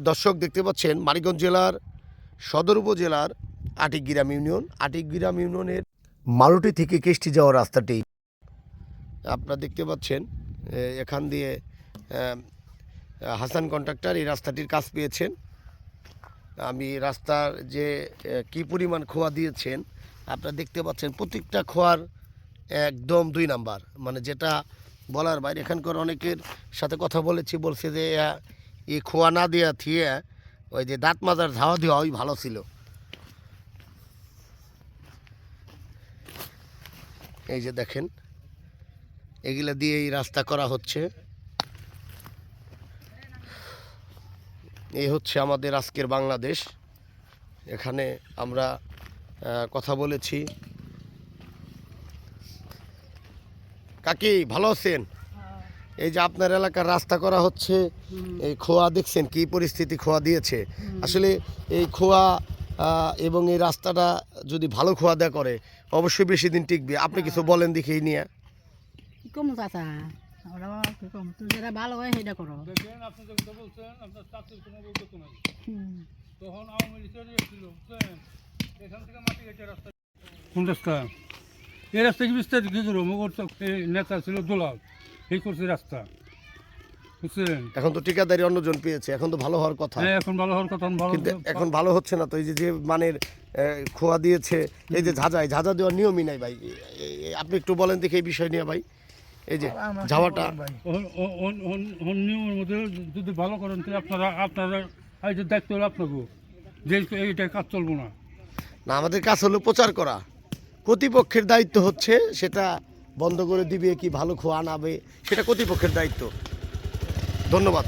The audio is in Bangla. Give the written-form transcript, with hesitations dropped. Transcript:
দর্শক দেখতে পাচ্ছেন মানিকগঞ্জ জেলার সদর উপজেলার আটিকগ্রাম ইউনিয়ন। আটিকগ্রাম ইউনিয়নের মারুটি থেকে কেষ্টি যাওয়ার রাস্তাটি আপনারা দেখতে পাচ্ছেন। এখান দিয়ে হাসান কন্ট্রাক্টর এই রাস্তাটির কাজ পেয়েছেন। আমি রাস্তার যে কি পরিমাণ খোয়া দিয়েছেন আপনারা দেখতে পাচ্ছেন। প্রত্যেকটা খোয়ার একদম 2 নাম্বার, মানে যেটা বলার বাইরে। এখানকার অনেকের সাথে কথা বলেছি, বলছে যে এই খোয়া না দেওয়া থিয়ে ওই যে দাঁত মাজার ধাওয়া দেওয়া ওই ভালো ছিল। এই যে দেখেন, এগুলা দিয়ে এই রাস্তা করা হচ্ছে। এই হচ্ছে আমাদের আজকের বাংলাদেশ। এখানে আমরা কথা বলেছি। কাকি ভালো আছেন? এই যে আপনার এলাকার রাস্তা করা হচ্ছে, এই খোয়া দেখছেন কি পরিস্থিতি খোয়া দিয়েছে। আসলে এই খোয়া এবং এই রাস্তাটা যদি ভালো খোয়া দেয়া করে অবশ্যই বেশি দিন টিকবে। আপনি কিছু বলেন দেখি এই নিয়ে। কম চাচা কম, তুই যেটা ভালো হয় সেটা করো। দেখেন আপনি যেটা বলছেন আপনার চাকরির কোনো বলতে নাই। তখন আওয়ামী লীগের ছিল এখান থেকে মাটি কেটে রাস্তা। কোন রাস্তা? এই রাস্তা কি বিস্তারিত কী করবো? মোগর নেতা ছিল দোলাল, এই করছে রাস্তা, বুঝছেন? এখন তো ঠিকাদারি অন্যজন পেয়েছে, এখন তো ভালো হওয়ার কথা। হ্যাঁ, এখন ভালো হওয়ার কথা, কিন্তু এখন ভালো হচ্ছে না তো। এই যে মানের খোয়া দিয়েছে, এই যে ঝাঁঝা দেওয়ার নিয়মই নাই ভাই। আপনি একটু বলেন দেখি এই বিষয় নিয়ে ভাই। এই যে ঝাওয়াটা নিয়মের মধ্যে যদি ভালো করেন তাহলে আপনারা এই যে দায়িত্ব হলো আপনাকে যে এইটা কাজ চলবো না। না, আমাদের কাজ হলো প্রচার করা। কর্তৃপক্ষের দায়িত্ব হচ্ছে সেটা বন্ধ করে দিবে কি ভালো খোয়া আনাবে, সেটা কর্তৃপক্ষের দায়িত্ব। ধন্যবাদ।